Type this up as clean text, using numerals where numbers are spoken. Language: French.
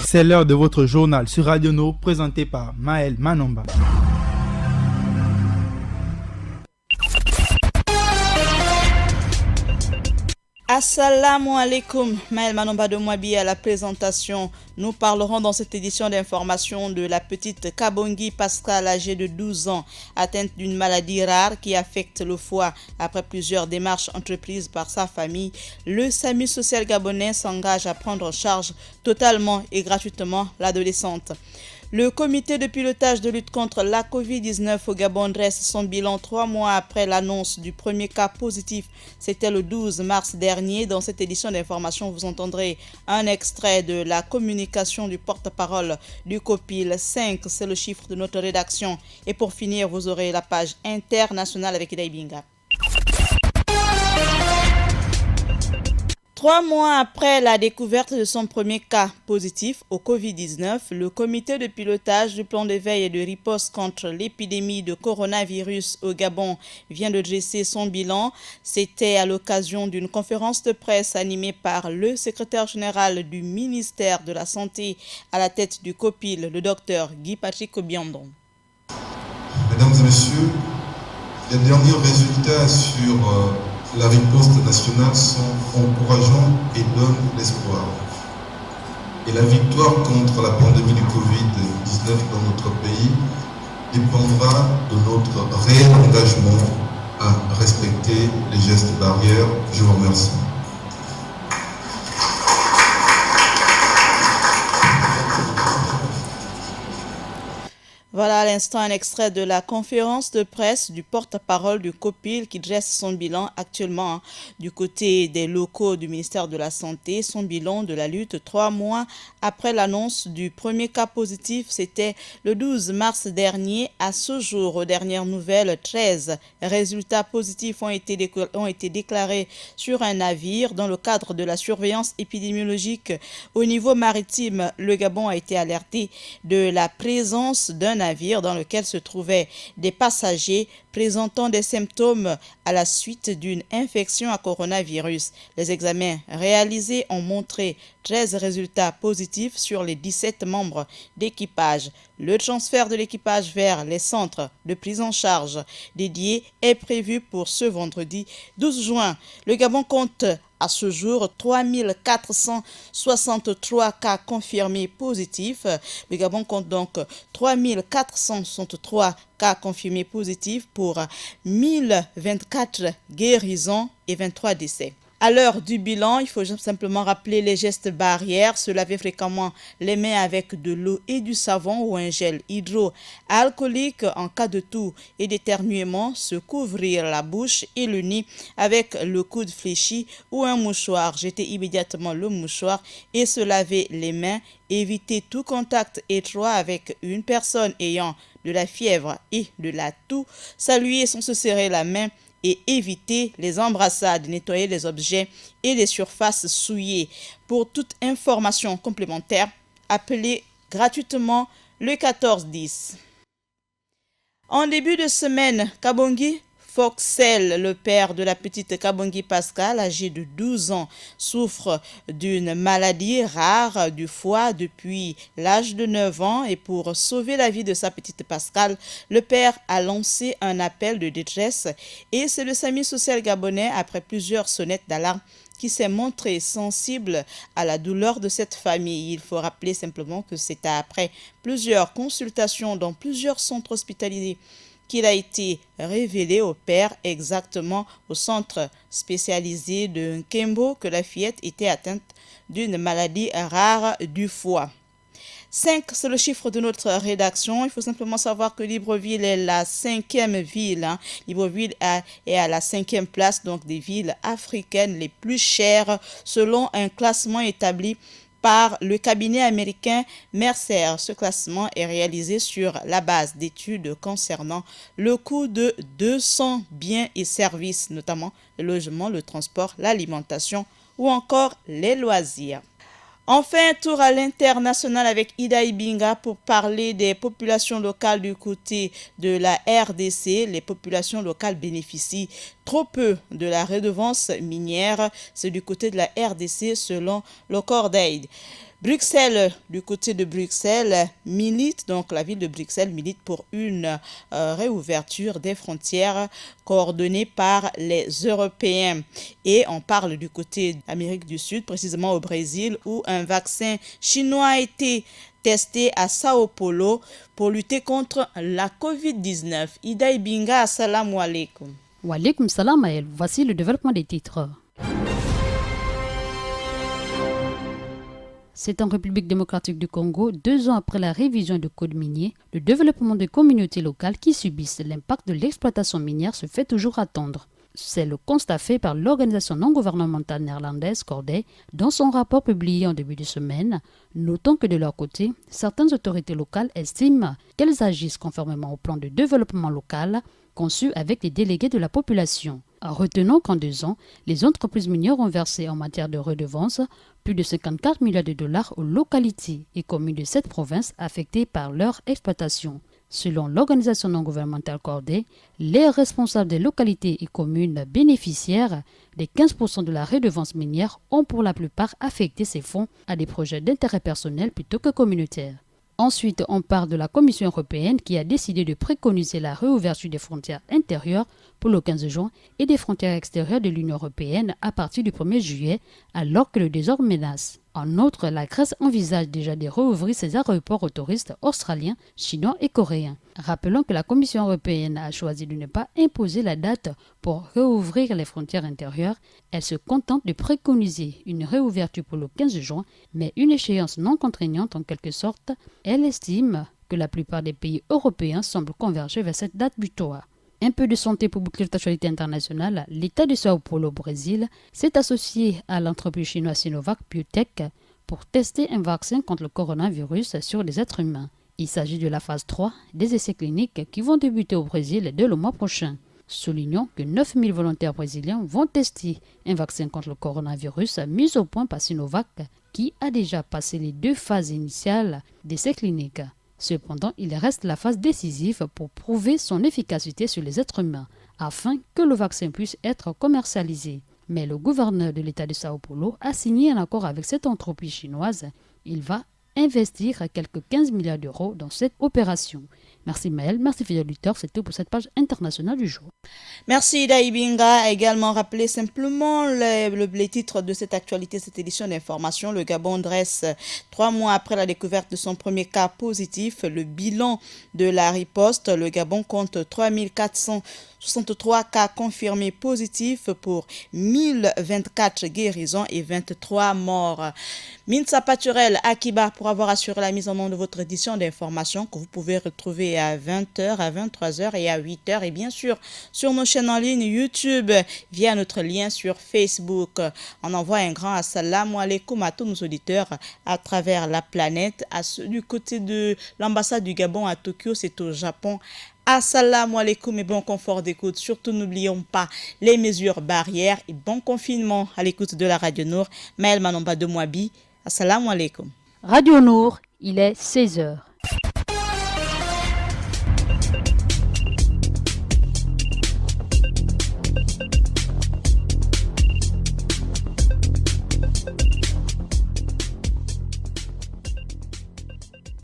C'est l'heure de votre journal sur Radio No, présenté par Maël Manomba. Assalamu alaikum, Maël Manomba de Mouabi à la présentation. Nous parlerons dans cette édition d'information de la petite Kabongi Pascal âgée de 12 ans, atteinte d'une maladie rare qui affecte le foie. Après plusieurs démarches entreprises par sa famille, le SAMU social gabonais s'engage à prendre en charge totalement et gratuitement l'adolescente. Le comité de pilotage de lutte contre la Covid-19 au Gabon dresse son bilan 3 mois après l'annonce du premier cas positif. C'était le 12 mars dernier. Dans cette édition d'information, vous entendrez un extrait de la communication du porte-parole du COPIL 5. C'est le chiffre de notre rédaction. Et pour finir, vous aurez la page internationale avec Idaï Binga. 3 mois après la découverte de son premier cas positif au Covid-19, le comité de pilotage du plan de veille et de riposte contre l'épidémie de coronavirus au Gabon vient de dresser son bilan. C'était à l'occasion d'une conférence de presse animée par le secrétaire général du ministère de la Santé à la tête du COPIL, le docteur Guy Patrick Obiandon. Mesdames et messieurs, les derniers résultats sur la riposte nationale sont encourageants et donnent l'espoir. Et la victoire contre la pandémie du Covid-19 dans notre pays dépendra de notre réel engagement à respecter les gestes barrières. Je vous remercie. Voilà à l'instant un extrait de la conférence de presse du porte-parole du COPIL qui dresse son bilan actuellement du côté des locaux du ministère de la Santé. Son bilan de la lutte 3 mois après l'annonce du premier cas positif, c'était le 12 mars dernier. À ce jour, aux dernières nouvelles, 13 résultats positifs ont été déclarés sur un navire dans le cadre de la surveillance épidémiologique. Au niveau maritime, le Gabon a été alerté de la présence d'un navire dans lequel se trouvaient des passagers présentant des symptômes à la suite d'une infection à coronavirus. Les examens réalisés ont montré 13 résultats positifs sur les 17 membres d'équipage. Le transfert de l'équipage vers les centres de prise en charge dédiés est prévu pour ce vendredi 12 juin. Le Gabon compte à ce jour 3463 cas confirmés positifs. Le Gabon compte donc 3463 cas confirmés positifs pour 1024 guérisons et 23 décès. À l'heure du bilan, il faut simplement rappeler les gestes barrières, se laver fréquemment les mains avec de l'eau et du savon ou un gel hydroalcoolique en cas de toux et d'éternuement, se couvrir la bouche et le nez avec le coude fléchi ou un mouchoir, jeter immédiatement le mouchoir et se laver les mains, éviter tout contact étroit avec une personne ayant de la fièvre et de la toux, saluer sans se serrer la main, et éviter les embrassades, nettoyer les objets et les surfaces souillées. Pour toute information complémentaire, appelez gratuitement le 1410. En début de semaine, Kabongi Foxel, le père de la petite Kabongi Pascal, âgée de 12 ans, souffre d'une maladie rare du foie depuis l'âge de 9 ans et pour sauver la vie de sa petite Pascal, le père a lancé un appel de détresse et c'est le SAMU social gabonais, après plusieurs sonnettes d'alarme, qui s'est montré sensible à la douleur de cette famille. Il faut rappeler simplement que c'est après plusieurs consultations dans plusieurs centres hospitaliers qu'il a été révélé au père, exactement au centre spécialisé de Nkembo, que la fillette était atteinte d'une maladie rare du foie. 5, c'est le chiffre de notre rédaction. Il faut simplement savoir que Libreville est la 5e ville. Libreville est à la 5e place, donc des villes africaines les plus chères, selon un classement établi par le cabinet américain Mercer. Ce classement est réalisé sur la base d'études concernant le coût de 200 biens et services, notamment le logement, le transport, l'alimentation ou encore les loisirs. Enfin, tour à l'international avec Ida Ibinga pour parler des populations locales du côté de la RDC. Les populations locales bénéficient trop peu de la redevance minière. C'est du côté de la RDC selon le Cordaid. Bruxelles, du côté de Bruxelles, donc la ville de Bruxelles milite pour une réouverture des frontières coordonnée par les Européens. Et on parle du côté d'Amérique du Sud, précisément au Brésil, où un vaccin chinois a été testé à Sao Paulo pour lutter contre la COVID-19. Ida Ibinga, assalamu alaikum. Wa alaikum salam Maël. Voici le développement des titres. C'est en République démocratique du Congo, 2 ans après la révision du code minier, le développement des communautés locales qui subissent l'impact de l'exploitation minière se fait toujours attendre. C'est le constat fait par l'organisation non gouvernementale néerlandaise Corday dans son rapport publié en début de semaine, notant que de leur côté, certaines autorités locales estiment qu'elles agissent conformément au plan de développement local conçu avec les délégués de la population. Retenons qu'en 2 ans, les entreprises minières ont versé en matière de redevances plus de 54 milliards de dollars aux localités et communes de cette province affectées par leur exploitation. Selon l'organisation non gouvernementale Corday, les responsables des localités et communes bénéficiaires des 15% de la redevance minière ont pour la plupart affecté ces fonds à des projets d'intérêt personnel plutôt que communautaires. Ensuite, on parle de la Commission européenne qui a décidé de préconiser la réouverture des frontières intérieures pour le 15 juin et des frontières extérieures de l'Union européenne à partir du 1er juillet, alors que le désordre menace. En outre, la Grèce envisage déjà de réouvrir ses aéroports aux touristes australiens, chinois et coréens. Rappelons que la Commission européenne a choisi de ne pas imposer la date pour réouvrir les frontières intérieures. Elle se contente de préconiser une réouverture pour le 15 juin, mais une échéance non contraignante en quelque sorte. Elle estime que la plupart des pays européens semblent converger vers cette date butoir. Un peu de santé pour boucler l'actualité internationale, l'État de Sao Paulo au Brésil s'est associé à l'entreprise chinoise Sinovac Biotech pour tester un vaccin contre le coronavirus sur les êtres humains. Il s'agit de la phase 3 des essais cliniques qui vont débuter au Brésil dès le mois prochain. Soulignons que 9000 volontaires brésiliens vont tester un vaccin contre le coronavirus mis au point par Sinovac qui a déjà passé les 2 phases initiales d'essais cliniques. Cependant, il reste la phase décisive pour prouver son efficacité sur les êtres humains, afin que le vaccin puisse être commercialisé. Mais le gouverneur de l'État de Sao Paulo a signé un accord avec cette entreprise chinoise. Il va investir quelques 15 milliards d'euros dans cette opération. Merci Maël, merci fidèles auditeurs, c'est tout pour cette page internationale du jour. Merci Ida Ibinga. Également rappeler simplement les titres de cette actualité, cette édition d'information. Le Gabon dresse 3 mois après la découverte de son premier cas positif le bilan de la riposte. Le Gabon compte 3463 cas confirmés positifs pour 1024 guérisons et 23 morts. Minsa Paturel Akiba pour avoir assuré la mise en œuvre de votre édition d'information que vous pouvez retrouver à 20h, à 23h et à 8h et bien sûr sur nos chaînes en ligne YouTube via notre lien sur Facebook. On envoie un grand assalamu alaikum à tous nos auditeurs à travers la planète. À ceux du côté de l'ambassade du Gabon à Tokyo, c'est au Japon. Assalamu alaikum et bon confort d'écoute. Surtout n'oublions pas les mesures barrières et bon confinement à l'écoute de la Radio Nour. Maël Manomba de Mouabi. Assalamu alaikum. Radio Nour, il est 16h.